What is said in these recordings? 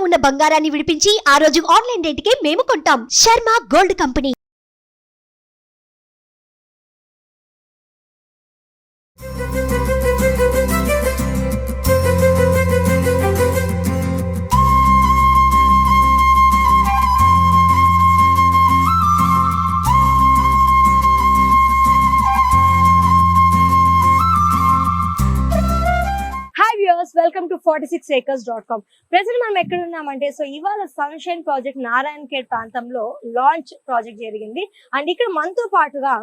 ఉన్న బంగారాన్ని విడిపించి ఆ రోజు ఆన్లైన్ రేటుకే మేము కొంటాం. Sharma gold company. Welcome to 46acres.com. Present మనం ఎక్కడ ఉన్నామంటే ఇవాళ సన్షైన్ ప్రాజెక్ట్ నారాయణఖేడ్ ప్రాంతంలో లాంచ్ ప్రాజెక్ట్ జరిగింది. అండ్ ఇక్కడ మనతో పాటుగా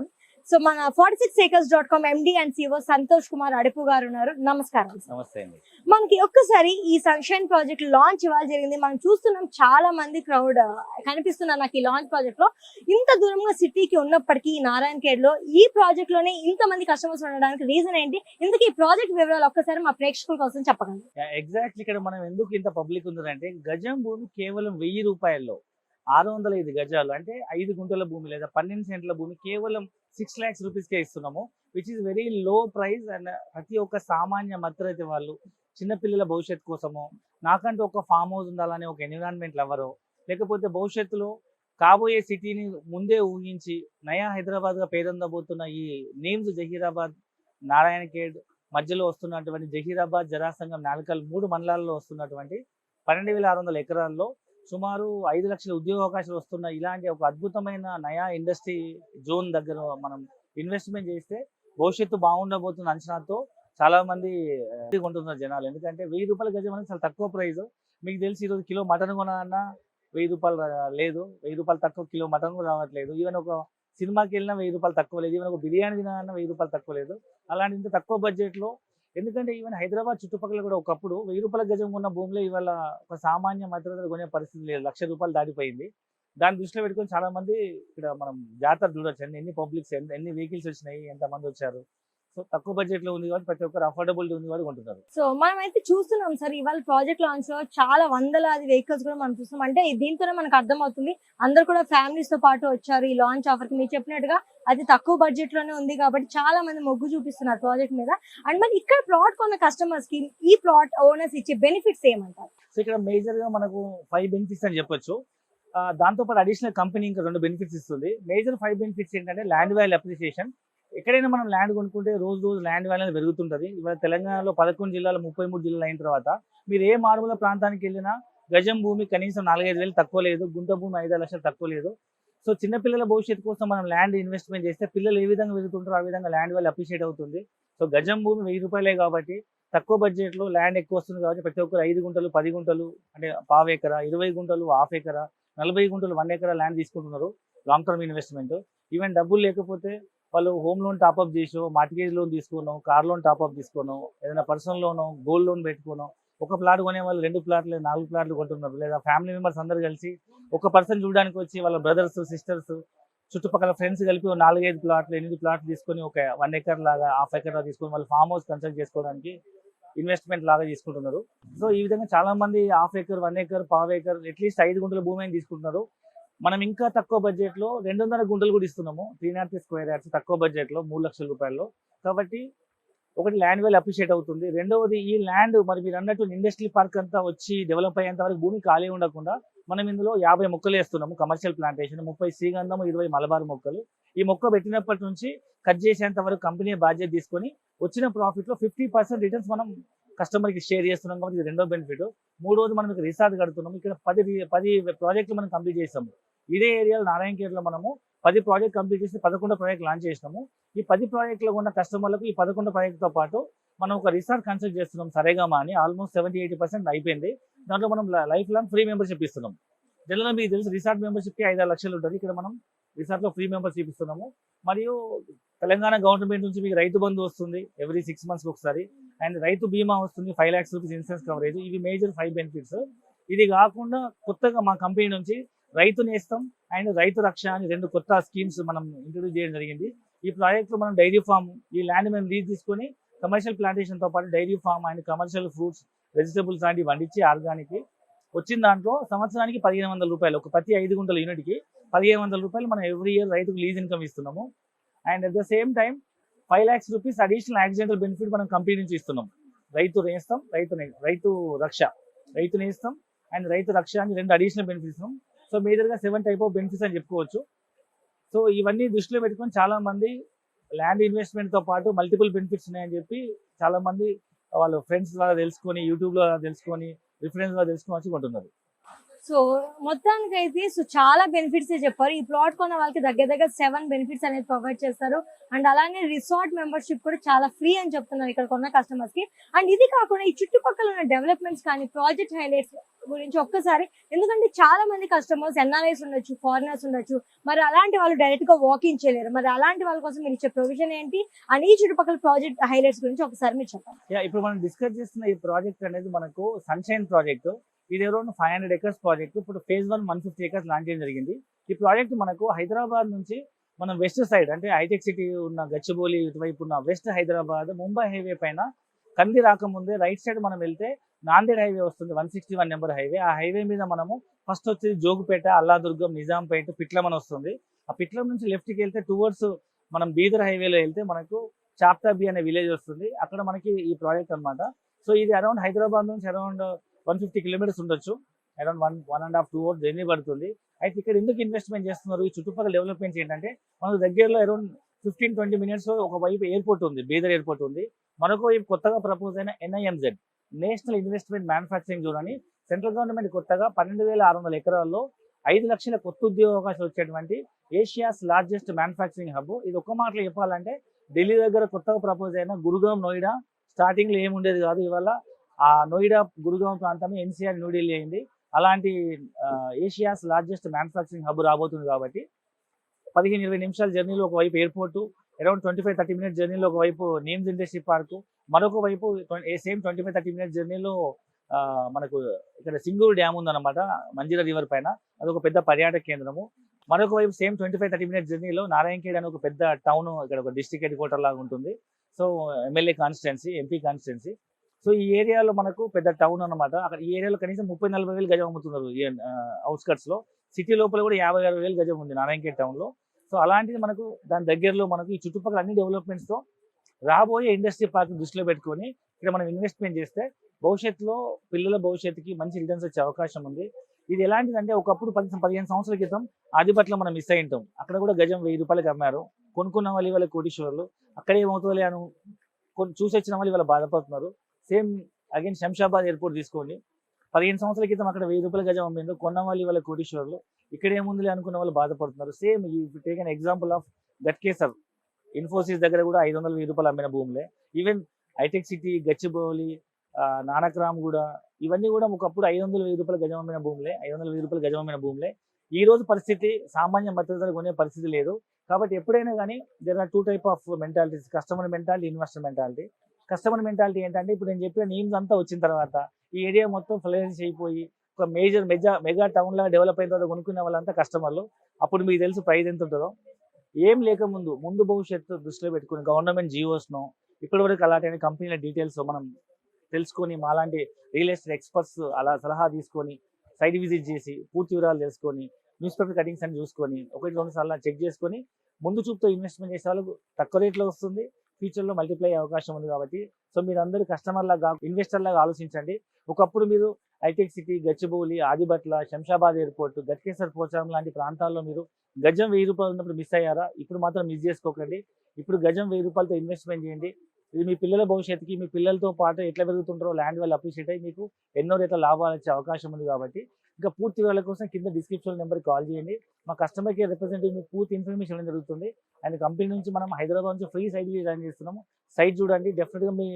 మన 46acres.com MD and CEO Santosh Kumar Adupu గారు ఉన్నారు. నమస్కారం. నమస్తే అండి. మనకి ఒక్కసారి ఈ సన్షైన్ ప్రాజెక్ట్ లాంచ్ ఇవాళ జరిగింది. మనం చూస్తున్నాం చాలా మంది క్రౌడ్ కనిపిస్తున్నారు నాకు ఈ లాంచ్ ప్రాజెక్ట్ లో. ఇంత దూరంగా సిటీకి ఉన్నప్పటికీ నారాయణఖేడ్ లో ఈ ప్రాజెక్ట్ లోనే ఇంత మంది కస్టమర్స్ ఉండడానికి రీజన్ ఏంటి? ఇందుకు ఈ ప్రాజెక్ట్ వివరాలు ఒక్కసారి మా ప్రేక్షకుల కోసం చెప్పగలరు? ఎగ్జాక్ట్లీ ఇక్కడ మనం ఎందుకు ఇంత పబ్లిక్ ఉందంటే గజం భూమి కేవలం 1000 రూపాయల్లో 605 గజాలు అంటే 5 గుంటల భూమి లేదా 12 సెంట్ల భూమి కేవలం 6 lakhs రూపీస్కే ఇస్తున్నాము, which is very low price. And ప్రతి ఒక్క సామాన్య మధ్యతరగతి వాళ్ళు చిన్నపిల్లల భవిష్యత్తు కోసము, నాకంటూ ఒక ఫామ్ హౌస్ ఉండాలనే ఒక ఎన్విరాన్మెంట్ లవరో, లేకపోతే భవిష్యత్తులో కాబోయే సిటీని ముందే ఊహించి నయా హైదరాబాద్గా పేరొందబోతున్న ఈ నేమ్స్ జహీరాబాద్, నారాయణఖేడ్ మధ్యలో వస్తున్నటువంటి జహీరాబాద్, జరాసంగం, నాల్కల్ 3 మండలాల్లో వస్తున్నటువంటి 12,600 ఎకరాల్లో సుమారు 5 లక్షల ఉద్యోగ అవకాశాలు వస్తున్న ఇలాంటి ఒక అద్భుతమైన నయా ఇండస్ట్రీ జోన్ దగ్గర మనం ఇన్వెస్ట్మెంట్ చేస్తే భవిష్యత్తు బాగుండబోతున్న అంచనాతో చాలా మంది కొంటున్నారు జనాలు. ఎందుకంటే 1000 రూపాయల గజం అనేది చాలా తక్కువ ప్రైస్. మీకు తెలిసి ఈరోజు కిలో మటన్ కొనాలన్నా 1000 రూపాయలు లేదు, 1000 రూపాయలు తక్కువ కిలో మటన్ కూడా రావట్లేదు. ఈవెన్ ఒక సినిమాకి వెళ్ళినా 1000 రూపాయలు తక్కువ లేదు, ఈవెన్ ఒక బిర్యానీ తినాలన్నా 1000 రూపాయలు తక్కువ లేదు. అలాంటి ఇంత తక్కువ బడ్జెట్లో, ఎందుకంటే ఈవెన్ హైదరాబాద్ చుట్టుపక్కల కూడా ఒకప్పుడు 1000 రూపాయల గజం ఉన్న భూమిలో ఇవాళ ఒక సామాన్య మధ్యతరగతి కొనే పరిస్థితి లేదు, 1,00,000 రూపాయలు దాటిపోయింది. దాన్ని దృష్టిలో పెట్టుకొని చాలా మంది ఇక్కడ మనం జాతర చూడొచ్చు, ఎన్ని పబ్లిక్స్, ఎన్ని వెహికల్స్ వచ్చినాయి, ఎంతమంది వచ్చారు. సో తక్కువ బడ్జెట్ లో ఉంది కాబట్టి ప్రతి ఒక్కరు అఫోర్డబిలిటీ ఉంది కాబట్టి కొంటున్నారు. సో మనం అయితే చూస్తున్నాం సార్ ఇవాళ ప్రాజెక్ట్ లాంచ్ లో చాలా వందలాది వెహికల్స్ కూడా మనం చూస్తున్నాం. అంటే దీంతోనే మనకు అర్థమవుతుంది అందరు కూడా ఫ్యామిలీస్ తో పాటు వచ్చారు ఈ లాంచ్ ఆఫర్ కి. మీరు చెప్పినట్టుగా అది తక్కువ బడ్జెట్ లోనే ఉంది కాబట్టి చాలా మంది మొగ్గు చూపిస్తున్నారు ప్రాజెక్ట్ మీద. అండ్ మరి ఇక్కడ ప్లాట్ కొన్న కస్టమర్స్ కి ఈ ప్లాట్ ఓనర్స్ ఇచ్చే బెనిఫిట్స్ ఏమంటారు? సో ఇక్కడ మేజర్ గా మనకు 5 బెనిఫిట్స్ అని చెప్పొచ్చు. దాంతో పాటు అడిషనల్ కంపెనీ ఇంకా 2 బెనిఫిట్స్ ఇస్తుంది. మేజర్ 5 బెనిఫిట్స్ ఏంటంటే ల్యాండ్ వాల్యూ అప్రిసియేషన్. ఎక్కడైనా మనం ల్యాండ్ కొనుక్కుంటే రోజు ల్యాండ్ వాల్యూ పెరుగుతుంటుంది. ఇవాళ తెలంగాణలో 11 జిల్లాలు 33 జిల్లాలు అయిన తర్వాత మీరు ఏ మారుమూల ప్రాంతానికి వెళ్ళినా గజం భూమి కనీసం 4-5 వేలు తక్కువ లేదు, గుంట భూమి 5 లక్షలు తక్కువ లేదు. సో చిన్నపిల్లల భవిష్యత్తు కోసం మనం ల్యాండ్ ఇన్వెస్ట్మెంట్ చేస్తే పిల్లలు ఏ విధంగా పెరుగుతుంటారో ఆ విధంగా ల్యాండ్ వాల్యూ అప్రిషియేట్ అవుతుంది. సో గజం భూమి 1000 రూపాయలే కాబట్టి తక్కువ బడ్జెట్లో ల్యాండ్ ఎక్కువ వస్తుంది కాబట్టి ప్రతి ఒక్కరు 5 గుంటలు 10 గుంటలు అంటే పావు ఎకరా, 20 గుంటలు హాఫ్ ఎకరా, 40 గుంటలు 1 ఎకరా ల్యాండ్ తీసుకుంటున్నారు లాంగ్ టర్మ్ ఇన్వెస్ట్మెంట్. ఈవెన్ డబ్బులు లేకపోతే వాళ్ళు హోమ్ లోన్ టాప్అప్ చేసో, మార్టిగేజ్ లోన్ తీసుకున్నాం, కార్ లోన్ టాప్అప్ తీసుకున్నాం, ఏదైనా పర్సనల్ లోను, గోల్డ్ లోన్ పెట్టుకున్నాం. ఒక ప్లాట్ కొనే వాళ్ళు 2 ప్లాట్లు 4 ప్లాట్లు కొంటున్నారు. లేదా ఫ్యామిలీ మెంబర్స్ అందరు కలిసి ఒక పర్సన్ చూడడానికి వచ్చి వాళ్ళ బ్రదర్స్, సిస్టర్స్, చుట్టుపక్కల ఫ్రెండ్స్ కలిపి 4-5 ప్లాట్లు 8 ప్లాట్లు తీసుకొని ఒక 1 ఎకర్ లాగా, హాఫ్ ఎకర్ లాగా తీసుకొని వాళ్ళు ఫామ్ హౌస్ కన్స్ట్రక్ట్ చేసుకోవడానికి ఇన్వెస్ట్మెంట్ లాగా తీసుకుంటున్నారు. సో ఈ విధంగా చాలా మంది హాఫ్ ఎకర్, 1 ఎకర్, పావు ఎకర్, అట్లీస్ట్ 5 గుంటల భూమి అని తీసుకుంటున్నారు. మనం ఇంకా తక్కువ బడ్జెట్ లో 200 గుంటలు కూడా ఇస్తున్నాము, 303 స్క్వేర్ యార్డ్స్ తక్కువ బడ్జెట్ లో 3 లక్షల రూపాయల్లో. కాబట్టి ఒకటి ల్యాండ్ వాల్యూ అప్రిషియేట్ అవుతుంది. రెండవది ఈ ల్యాండ్ మరి మీరు అన్నట్టు ఇండస్ట్రియల్ పార్క్ అంతా వచ్చి డెవలప్ అయ్యేంత వరకు భూమి ఖాళీ ఉండకుండా మనం ఇందులో 50 మొక్కలు వేస్తున్నాము. కమర్షియల్ ప్లాంటేషన్ 30 శ్రీగంధం, 20 మలబార్ మొక్కలు. ఈ మొక్క పెట్టినప్పటి నుంచి కట్ చేసేంత వరకు కంపెనీ బాధ్యత తీసుకొని వచ్చిన ప్రాఫిట్ లో 50% రిటర్న్స్ మనం కస్టమర్ కి షేర్ చేస్తున్నాం కాబట్టి ఇది రెండో బెనిఫిట్. మూడోది మనం ఇక్కడ రిసార్ట్ కడుతున్నాం. ఇక్కడ 10 ప్రాజెక్టులు మనం కంప్లీట్ చేస్తాము. ఇదే ఏరియాలో నారాయణఖేడ్లో మనము 10 ప్రాజెక్ట్ కంప్లీట్ చేసి 11 ప్రాజెక్ట్ లాంచ్ చేసినాము. ఈ 10 ప్రాజెక్టులో ఉన్న కస్టమర్లకు ఈ 11 ప్రాజెక్టుతో పాటు మనం ఒక రిసార్ట్ కన్స్ట్రక్ట్ చేస్తున్నాం, సరేగామా అని. ఆల్మోస్ట్ 70-80% అయిపోయింది. దాంట్లో మనం లైఫ్ లాంగ్ ఫ్రీ మెంబర్షిప్ ఇస్తున్నాం. జనరల్గా మీకు తెలుసు రిసార్ట్ మెంబర్షిప్కి 5-6 లక్షలు ఉంటుంది. ఇక్కడ మనం రిసార్ట్లో ఫ్రీ మెంబర్షిప్ ఇస్తున్నాము. మరియు తెలంగాణ గవర్నమెంట్ నుంచి మీకు రైతు బంధు వస్తుంది ఎవ్రీ 6 months ఒకసారి, అండ్ రైతు బీమా వస్తుంది, 5 lakhs రూపీస్ ఇన్సూరెన్స్ కవరేజ్. ఇవి మేజర్ 5 బెనిఫిట్స్. ఇది కాకుండా కొత్తగా మా కంపెనీ నుంచి రైతు నేస్తం అండ్ రైతు రక్ష అని 2 కొత్త స్కీమ్స్ మనం ఇంట్రొడ్యూస్ చేయడం జరిగింది. ఈ ప్రాజెక్ట్లో మనం డైరీ ఫామ్, ఈ ల్యాండ్ మేము లీజ్ తీసుకొని కమర్షియల్ ప్లాంటేషన్తో పాటు dairy farm and commercial fruits, vegetables లాంటివి పండించి ఆర్గానిక్ వచ్చిన దాంట్లో సంవత్సరానికి 1,500 రూపాయలు, ఒక ప్రతి 5 గుంటల యూనిట్కి 1,500 రూపాయలు మనం ఎవ్రీ ఇయర్ రైతుకు లీజ్ ఇన్కమ్ ఇస్తున్నాము. And at the same time 5 lakhs rupees additional accidental benefit మనం కంపెనీ నుంచి ఇస్తున్నాం. రైతు నేస్తం, రైతు రక్ష, రైతు నేస్తం అండ్ రైతు రక్ష అని 2 అడిషనల్ బెనిఫిట్స్. సో మేజర్గా 7 టైప్ ఆఫ్ బెనిఫిట్స్ అని చెప్పుకోవచ్చు. సో ఇవన్నీ దృష్టిలో పెట్టుకొని చాలా మంది ల్యాండ్ ఇన్వెస్ట్మెంట్తో పాటు మల్టిపుల్ బెనిఫిట్స్ ఉన్నాయని చెప్పి చాలా మంది వాళ్ళు ఫ్రెండ్స్ ద్వారా తెలుసుకొని, యూట్యూబ్లో తెలుసుకొని, రిఫరెన్స్ ద్వారా తెలుసుకొని వచ్చి కొంటున్నారు. సో మొత్తానికి అయితే చాలా బెనిఫిట్స్ చెప్పారు. ఈ ప్లాట్ కొన్న వాళ్ళకి దగ్గర 7 బెనిఫిట్స్ అనేది ప్రొవైడ్ చేస్తారు. అండ్ అలానే రిసార్ట్ మెంబర్షిప్ కూడా చాలా ఫ్రీ అని చెప్తున్నారు ఇక్కడ కొన్న కస్టమర్స్ కి. అండ్ ఇది కాకుండా ఈ చుట్టుపక్కల ఉన్న డెవలప్మెంట్స్ కానీ ప్రాజెక్ట్ హైలైట్స్ గురించి ఒక్కసారి, ఎందుకంటే చాలా మంది కస్టమర్స్ ఎన్ఆర్ఐస్ ఉండొచ్చు, ఫారినర్స్ ఉండొచ్చు, మరి అలాంటి వాళ్ళు డైరెక్ట్ గా వాకింగ్ చేయలేరు. మరి అలాంటి వాళ్ళ కోసం మీరు ఇచ్చే ప్రొవిజన్ ఏంటి అండ్ ఈ చుట్టుపక్కల ప్రాజెక్ట్ హైలైట్స్ గురించి ఒకసారి మీరు చెప్పండి. ఇప్పుడు మనం డిస్కస్ చేస్తున్న ఈ ప్రాజెక్ట్ అనేది మనకు సన్షైన్ ప్రాజెక్ట్. ఇది అరౌండ్ 500 acres ప్రాజెక్ట్. ఇప్పుడు ఫేజ్ 1 150 acres లాంచ్ చేయడం జరిగింది. ఈ ప్రాజెక్ట్ మనకు హైదరాబాద్ నుంచి మనం వెస్ట్ సైడ్ అంటే హైటెక్ సిటీ ఉన్న గచ్చిబౌలి ఇటువైపు ఉన్న వెస్ట్ హైదరాబాద్ ముంబై హైవే పైన కంది రాకముందే రైట్ సైడ్ మనం వెళ్తే నాందేడ్ హైవే వస్తుంది, 161 నెంబర్ హైవే. ఆ హైవే మీద మనము ఫస్ట్ వచ్చేది జోగుపేట, అల్లాదుర్గం, నిజాంపేట, పిట్లం అని వస్తుంది. ఆ పిట్లం నుంచి లెఫ్ట్కి వెళ్తే టువర్డ్స్ మనం బీదర్ హైవేలో వెళ్తే మనకు చాప్తాబి అనే విలేజ్ వస్తుంది. అక్కడ మనకి ఈ ప్రాజెక్ట్ అన్నమాట. సో ఇది అరౌండ్ హైదరాబాద్ నుంచి అరౌండ్ 150 kilometers ఉండొచ్చు. అరౌండ్ 1.5-2 hours జర్నీ పడుతుంది. అయితే ఇక్కడ ఎందుకు ఇన్వెస్ట్మెంట్ చేస్తున్నారు? ఈ చుట్టుపక్కల డెవలప్మెంట్స్ ఏంటంటే మనకు దగ్గరలో అరౌండ్ 15-20 minutes ఒక వైపు ఎయిర్పోర్ట్ ఉంది, బీదర్ ఎయిర్పోర్ట్ ఉంది. మరొక వైపు కొత్తగా ప్రపోజ్ అయిన NIMZ national investment manufacturing zone అని సెంట్రల్ గవర్నమెంట్ కొత్తగా 12,600 ఎకరాల్లో 5 లక్షల కొత్త ఉద్యోగ అవకాశాలు వచ్చేటువంటి ఏషియాస్ లార్జెస్ట్ మ్యానుఫ్యాక్చరింగ్ హబ్. ఇది ఒక్క మాటలో చెప్పాలంటే ఢిల్లీ దగ్గర కొత్తగా ప్రపోజ్ అయిన గురుగాం, నోయిడా స్టార్టింగ్లో ఏముండేది కాదు. ఇవాళ ఆ నోయిడా, గురుగాం ప్రాంతమే NCR న్యూఢిల్లీ అయింది. అలాంటి ఏషియాస్ లార్జెస్ట్ మ్యానుఫ్యాక్చరింగ్ హబ్ రాబోతుంది. కాబట్టి 15-20 నిమిషాల జర్నీలో ఒకవైపు ఎయిర్పోర్టు, అరౌండ్ 25-30 minutes జర్నీలో ఒకవైపు నీమ్స్ ఇండస్ట్రీ పార్కు, మరొక వైపు సేమ్ 25-30 minutes జర్నీలో మనకు ఇక్కడ సింగూరు డ్యామ్ ఉందన్నమాట మంజీరా రివర్ పైన. అదొక పెద్ద పర్యాటక కేంద్రము. మరొక వైపు సేమ్ 25-30 minutes జర్నీలో నారాయణఖేడ్ అనే ఒక పెద్ద టౌన్, ఇక్కడ ఒక డిస్ట్రిక్ట్ హెడ్ క్వార్టర్ లాగా ఉంటుంది. So MLA constituency, MP constituency. So ఈ ఏరియాలో మనకు పెద్ద టౌన్ అన్నమాట. అక్కడ ఈ ఏరియాలో కనీసం 30-40 వేలు గజం అమ్ముతున్నారు. అవుట్స్కట్స్ లో, సిటీ లోపల కూడా 50-60 వేలు గజం ఉంది నారాయణఖేడ్ టౌన్ లో. సో అలాంటిది మనకు దాని దగ్గరలో మనకు ఈ చుట్టుపక్కల అన్ని డెవలప్మెంట్స్ తో రాబోయే ఇండస్ట్రీ పార్క్ దృష్టిలో పెట్టుకొని ఇక్కడ మనం ఇన్వెస్ట్మెంట్ చేస్తే భవిష్యత్తులో పిల్లల భవిష్యత్తుకి మంచి రిటర్న్స్ వచ్చే అవకాశం ఉంది. ఇది ఎలాంటిదంటే ఒకప్పుడు 15 సంవత్సరాల క్రితం ఆదిపట్ల మనం మిస్ అయి ఉంటాం. అక్కడ కూడా గజం 1000 రూపాయలకి అమ్మారు. కొనుక్కున్న వాళ్ళు ఇవాళ కోటీశ్వర్లు. అక్కడే ఏమవుతుందో అని చూసి వచ్చిన వాళ్ళు ఇవాళ బాధపడుతున్నారు. సేమ్ అగైన్ శంషాబాద్ ఎయిర్పోర్ట్ తీసుకోండి. 15 సంవత్సరాల క్రితం అక్కడ 1000 రూపాయల గజం అమ్మిందో, కొన్న వాళ్ళు ఇవాళ కోటీశ్వర్లు. ఇక్కడ ఏముందిలే అనుకున్న వాళ్ళు బాధపడుతున్నారు. Same take an example of Ghatkesar, Infosys దగ్గర కూడా 500-1000 రూపాయలు అమ్మిన భూములే. Even hitech city, Gachibowli, Nanakram కూడా, ఇవన్నీ కూడా ఒకప్పుడు 500-1000 రూపాయల గజం అమ్మిన భూములే, 500-1000 రూపాయల గజం అమ్మిన భూములే. ఈ రోజు పరిస్థితి సామాన్య మద్దతు కొనే పరిస్థితి లేదు. కాబట్టి ఎప్పుడైనా కానీ there are 2 types of mentalities, customer mentality, investor mentality. Customer mentality ఏంటంటే ఇప్పుడు నేను చెప్పిన నేమ్స్ అంతా వచ్చిన తర్వాత ఈ ఏరియా మొత్తం ఫ్లైరెన్స్ అయిపోయి ఒక మెగా టౌన్ లాగా డెవలప్ అయిన తర్వాత కొనుక్కునే వాళ్ళంతా కస్టమర్లు. అప్పుడు మీకు తెలుసు ప్రైస్ ఎంత ఉంటుందో. ఏం లేకముందు ముందు భవిష్యత్తు దృష్టిలో పెట్టుకుని గవర్నమెంట్ జియోస్ను ఇప్పటివరకు అలాంటి కంపెనీల డీటెయిల్స్ మనం తెలుసుకొని, మాలాంటి రియల్ ఎస్టేట్ ఎక్స్పర్ట్స్ అలా సలహా తీసుకొని సైట్ విజిట్ చేసి పూర్తి వివరాలు తెలుసుకొని న్యూస్ పేపర్ కటింగ్స్ అని చూసుకొని 1-2 సార్లు చెక్ చేసుకొని ముందు చూపుతో ఇన్వెస్ట్మెంట్ చేసే వాళ్ళకు తక్కువ రేట్లో వస్తుంది, ఫ్యూచర్లో మల్టిప్లై అయ్యే అవకాశం ఉంది. కాబట్టి సో మీరు అందరూ కస్టమర్ లాగా, ఇన్వెస్టర్ లాగా ఆలోచించండి. ఒకప్పుడు మీరు హైటెక్ సిటీ, గచ్చిబౌలి, ఆదిబట్ల, శంషాబాద్ ఎయిర్పోర్ట్, గట్కేసర్, పోచారం లాంటి ప్రాంతాల్లో మీరు గజం 1000 రూపాయలు ఉన్నప్పుడు మిస్ అయ్యారా? ఇప్పుడు మాత్రం మిస్ చేసుకోకండి. ఇప్పుడు గజం 1000 రూపాయలతో ఇన్వెస్ట్మెంట్ చేయండి. ఇది మీ పిల్లల భవిష్యత్తుకి, మీ పిల్లలతో పాటు ఎట్లా పెరుగుతుంటారో ల్యాండ్ వాళ్ళు అప్రిషియేట్ అయ్యి మీకు ఎన్నో రేట్ల లాభాలు వచ్చే అవకాశం ఉంది. కాబట్టి ఇంకా పూర్తి వివరాల కోసం కింద డిస్క్రిప్షన్ నెంబర్కి కాల్ చేయండి. మా కస్టమర్ కేర్ రిప్రజెంటేటివ్ మీకు పూర్తి ఇన్ఫర్మేషన్ ఇవ్వడం జరుగుతుంది. అండ్ కంపెనీ నుంచి మనం హైదరాబాద్ నుంచి ఫ్రీ సైట్ డిజైన్ చేస్తున్నాము. సైట్ చూడండి. డెఫినెట్గా మీ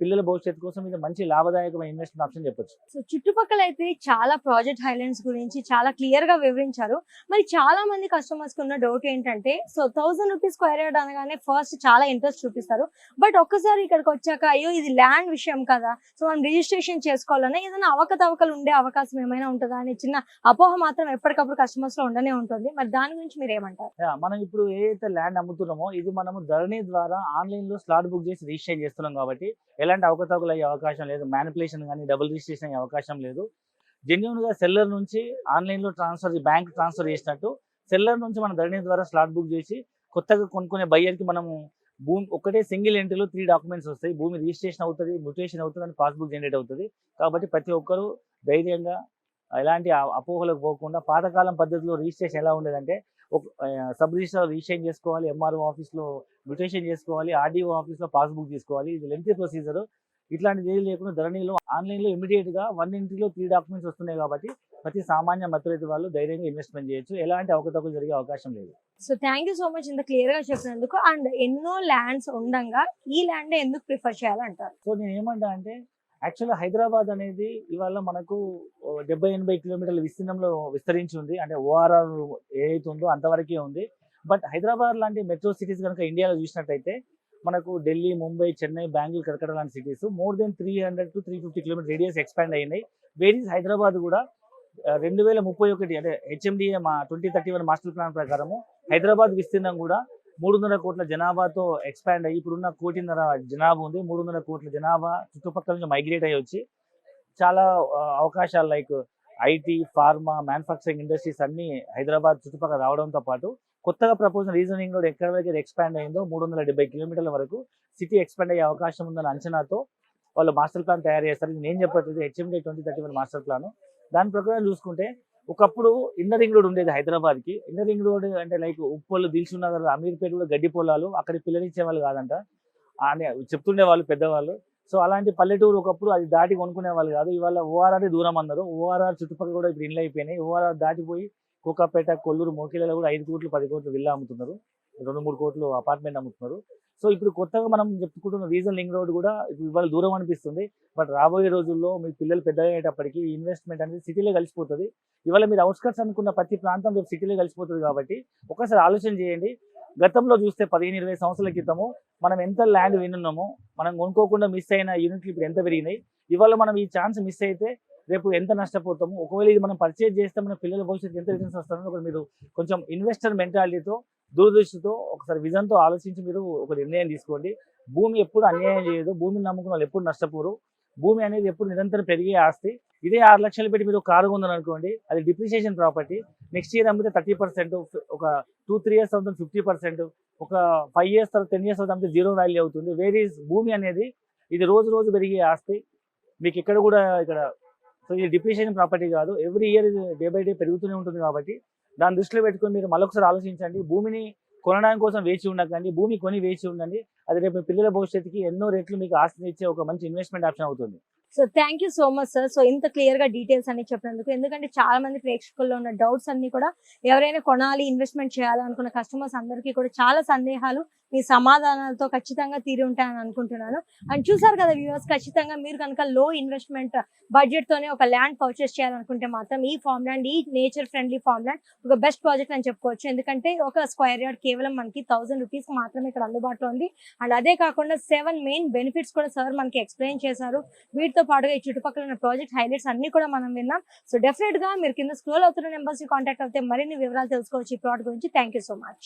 పిల్లల భవిష్యత్తు కోసం ఇది మంచి లాభదాయకమైన ఇన్వెస్ట్మెంట్ ఆప్షన్ చెప్పొచ్చు. సో చుట్టుపక్కల అయితే చాలా ప్రాజెక్ట్ హైలైట్స్ గురించి చాలా క్లియర్ గా వివరించారు. మరి చాలా మంది కస్టమర్స్ కి ఉన్న డౌట్ ఏంటంటే, సో 1000 రూపీస్ స్క్వేర్ యార్డ్ అనగానే ఫస్ట్ చాలా ఇంట్రెస్ట్ చూపిస్తారు. బట్ ఒక్కసారి ఇక్కడికి వచ్చాక అయ్యో ఇది ల్యాండ్ విషయం కదా, సో మనం రిజిస్ట్రేషన్ చేసుకోవాలన్నా ఏదైనా అవకతవకలు ఉండే అవకాశం ఏమైనా ఉంటుందా అనే చిన్న అపోహ మాత్రం ఎప్పటికప్పుడు కస్టమర్స్ లో ఉండనే ఉంటుంది. మరి దాని గురించి మీరు ఏమంటారు? మనం ఇప్పుడు ఏదైతే ల్యాండ్ అమ్ముతున్నామో ఇది మనము ధరణి ద్వారా ఆన్లైన్ లో స్లాట్ బుక్ చేసి రిజిస్ట్రేషన్ చేస్తున్నాం. కాబట్టి ఎలాంటి అవకతవకలు అయ్యే అవకాశం లేదు, మ్యానిపులేషన్ కానీ డబుల్ రిజిస్ట్రేషన్ అయ్యే అవకాశం లేదు. జెన్యున్ గా సెల్లర్ నుంచి ఆన్లైన్ లో బ్యాంక్ ట్రాన్స్ఫర్ చేసినట్టు సెల్లర్ నుంచి మన ధరణి ద్వారా స్లాట్ బుక్ చేసి కొత్తగా కొనుక్కునే బయ్యర్ కి మనము భూమి ఒకటే సింగిల్ ఎంట్రీలో 3 డాక్యుమెంట్స్ వస్తాయి. భూమి రిజిస్ట్రేషన్ అవుతుంది, మ్యూటేషన్ అవుతుంది, అని పాస్బుక్ జనరేట్ అవుతుంది. కాబట్టి ప్రతి ఒక్కరూ ధైర్యంగా ఎలాంటి అపోహలకు పోకుండా పాతకాలం పద్ధతిలో రిజిస్ట్రేషన్ ఎలా ఉండేదంటే ఒక సబ్ రిజిస్టర్ రిజిస్ట్రేషన్ చేసుకోవాలి, ఎంఆర్ఓ ఆఫీస్లో మ్యూటేషన్ చేసుకోవాలి, ఆర్డీఓ ఆఫీస్లో పాస్బుక్ తీసుకోవాలి. ఇది లెంతీ ప్రొసీజర్. ఇట్లాంటిది ఏది లేకుండా ధరణిలో ఆన్లైన్లో ఇమీడియట్గా 1 ఇంటిలో 3 డాక్యుమెంట్స్ వస్తున్నాయి కాబట్టి ప్రతి సామాన్య మధ్యతరగతి వాళ్ళు ధైర్యంగా ఇన్వెస్ట్మెంట్ చేయొచ్చు. ఎలాంటి అవకతవకలు జరిగే అవకాశం లేదు. So thank you so much ఇంత క్లియర్ గా చెప్పినందుకు. అండ్ ఎన్నో ల్యాండ్స్ ఉండగా ఈ ల్యాండ్ ఎందుకు ప్రిఫర్ చేయాలంటారు? సో నేను ఏమంటా అంటే యాక్చువల్గా హైదరాబాద్ అనేది ఇవాళ మనకు 70-80 కిలోమీటర్ల విస్తీర్ణంలో విస్తరించి ఉంది. అంటే ఓఆర్ఆర్ ఏదైతే ఉందో అంతవరకే ఉంది. బట్ హైదరాబాద్ లాంటి మెట్రో సిటీస్ కనుక ఇండియాలో చూసినట్టయితే మనకు ఢిల్లీ, ముంబై, చెన్నై, బెంగళూరు, కలకత్తా లాంటి cities more than 300 to 350 kilometre radius expand అయినాయి. వేరీస్ హైదరాబాద్ కూడా 2031 అంటే హెచ్ఎండిఏ మా 2031 మాస్టర్ ప్లాన్ ప్రకారము హైదరాబాద్ విస్తీర్ణం కూడా 300 కోట్ల జనాభాతో ఎక్స్పాండ్ అయ్యి ఇప్పుడున్న 1.5 కోటి జనాభా ఉంది. 300 కోట్ల జనాభా చుట్టుపక్కల నుంచి మైగ్రేట్ అయ్యి వచ్చి చాలా అవకాశాలు like IT, pharma, manufacturing industries అన్ని హైదరాబాద్ చుట్టుపక్కల రావడంతో పాటు కొత్తగా ప్రపోజల్ రీజనింగ్ రోడ్ ఎక్కడ వరకు ఎక్స్పాండ్ అయిందో 370 కిలోమీటర్ల వరకు సిటీ ఎక్స్పాండ్ అయ్యే అవకాశం ఉందన్న అంచనాతో వాళ్ళు మాస్టర్ ప్లాన్ తయారు చేస్తారు. నేను చెప్పట్లేదు, హెచ్ఎండి 2031 మాస్టర్ ప్లాన్. దాని ప్రకారం చూసుకుంటే ఒకప్పుడు ఇన్నర్ రింగ్ రోడ్ ఉండేది హైదరాబాద్కి. ఇన్నర్ రింగ్ రోడ్ అంటే లైక్ ఉప్పల్, దిల్సుఖ్ నగర్, అమీర్పేట కూడా గడ్డి పొలాలు, అక్కడికి పిల్లనిచ్చే వాళ్ళు కాదంట అని చెప్తుండే వాళ్ళు పెద్దవాళ్ళు. సో అలాంటి పల్లెటూరు ఒకప్పుడు అది దాటి కొనుక్కునే వాళ్ళు కాదు. ఇవాళ ఓఆర్ఆర్ దూరం అన్నారు. ఓఆర్ఆర్ చుట్టుపక్కల కూడా ఇప్పుడు ఇండ్లు అయిపోయినాయి. ఓఆర్ఆర్ దాటిపోయి కోకాపేట, కొల్లూరు, మోకిలలో కూడా 5 కోట్లు 10 కోట్లు విల్లా అమ్ముతున్నారు, 2-3 కోట్లు అపార్ట్మెంట్ అమ్ముతున్నారు. సో ఇప్పుడు కొత్తగా మనం చెప్పుకుంటున్న రీజన్ లింక్ రోడ్ కూడా ఇవాళ దూరం అనిపిస్తుంది. బట్ రాబోయే రోజుల్లో మీ పిల్లలు పెద్ద అయ్యేటప్పటికి ఇన్వెస్ట్మెంట్ అనేది సిటీలో కలిసిపోతుంది. ఇవాళ మీరు అవుట్స్కట్స్ అనుకున్న ప్రతి ప్రాంతం రేపు సిటీలో కలిసిపోతుంది. కాబట్టి ఒకసారి ఆలోచన చేయండి. గతంలో చూస్తే 15-20 సంవత్సరాల క్రితము మనం ఎంత ల్యాండ్ వినున్నామో, మనం కొనుక్కోకుండా మిస్ అయిన యూనిట్లు ఇప్పుడు ఎంత పెరిగినాయి. ఇవాళ మనం ఈ ఛాన్స్ మిస్ అయితే రేపు ఎంత నష్టపోతాము. ఒకవేళ ఇది మనం పర్చేజ్ చేస్తే మన పిల్లల భవిష్యత్తు ఎంత రిటర్న్స్ వస్తుందో ఒకటి మీరు కొంచెం ఇన్వెస్టర్ మెంటాలిటీతో, దూరదృష్టితో, ఒకసారి విజన్తో ఆలోచించి మీరు ఒక నిర్ణయం తీసుకోండి. భూమి ఎప్పుడు అన్యాయం చేయదు. భూమిని నమ్ముకున్న వాళ్ళు ఎప్పుడు నష్టపోరు. భూమి అనేది ఎప్పుడు నిరంతరం పెరిగే ఆస్తి. ఇదే 6 లక్షలు పెట్టి మీరు కారు కొందని అనుకోండి, అది డిప్రిషియేషన్ ప్రాపర్టీ. నెక్స్ట్ ఇయర్ అమ్మితే 30%, ఒక 2-3 years అవుతుంది 50%, ఒక 5 years తర్వాత 10 years అవుతుంది అమ్మితే 0 వాల్యూ అవుతుంది. వేరీస్ భూమి అనేది ఇది రోజు రోజు పెరిగే ఆస్తి. మీకు ఇక్కడ కూడా ఇక్కడ సో ఇది డిప్రిషియేషన్ ప్రాపర్టీ కాదు. ఎవ్రీ ఇయర్ ఇది డే బై డే పెరుగుతూనే ఉంటుంది. కాబట్టి దాన్ని దృష్టిలో పెట్టుకొని మీరు మళ్ళొకసారి ఆలోచించండి. భూమిని కొనడానికి కోసం వేచి ఉండకండి, భూమి కొని వేచి ఉండండి. అది రేపు మీ పిల్లల భవిష్యత్తుకి ఎన్నో రెట్లు మీకు ఆస్తిని ఇచ్చే ఒక మంచి ఇన్వెస్ట్మెంట్ ఆప్షన్ అవుతుంది. So thank you so much sir. So ఇంత క్లియర్ గా డీటెయిల్స్ అన్ని చెప్పినందుకు. ఎందుకంటే చాలా మంది ప్రేక్షకుల్లో ఉన్న డౌట్స్ అన్ని కూడా ఎవరైనా కొనాలి, ఇన్వెస్ట్మెంట్ చేయాలనుకున్న కస్టమర్స్ అందరికీ కూడా చాలా సందేహాలు మీ సమాధానాలతో ఖచ్చితంగా తీరి ఉంటాయని అనుకుంటున్నాను. అండ్ చూసారు కదా వ్యూవర్స్, ఖచ్చితంగా మీరు కనుక లో ఇన్వెస్ట్మెంట్ బడ్జెట్ తోనే ఒక ల్యాండ్ పర్చేస్ చేయాలనుకుంటే మాత్రం ఈ ఫార్మ్ ల్యాండ్, ఈ నేచర్ ఫ్రెండ్లీ ఫార్మ్ ల్యాండ్ ఒక బెస్ట్ ప్రాజెక్ట్ అని చెప్పుకోవచ్చు. ఎందుకంటే ఒక స్క్వేర్ యార్డ్ కేవలం మనకి 1000 రూపీస్ మాత్రమే ఇక్కడ అందుబాటులో ఉంది. అండ్ అదే కాకుండా 7 మెయిన్ బెనిఫిట్స్ కూడా సార్ మనకి ఎక్స్ప్లెయిన్ చేశారు. వీటితో పాటుగా ఈ చుట్టుపక్కల ఉన్న ప్రాజెక్ట్ హైలైట్స్ అన్ని కూడా మనం విన్నాం. సో డెఫినెట్ గా మీరు కింద స్క్రోల్ అవుతున్న నెంబర్స్ ని కాంటాక్ట్ అవుతే మరిన్ని వివరాలు తెలుసుకోవచ్చు ఈ ప్లాట్ గురించి. Thank you so much.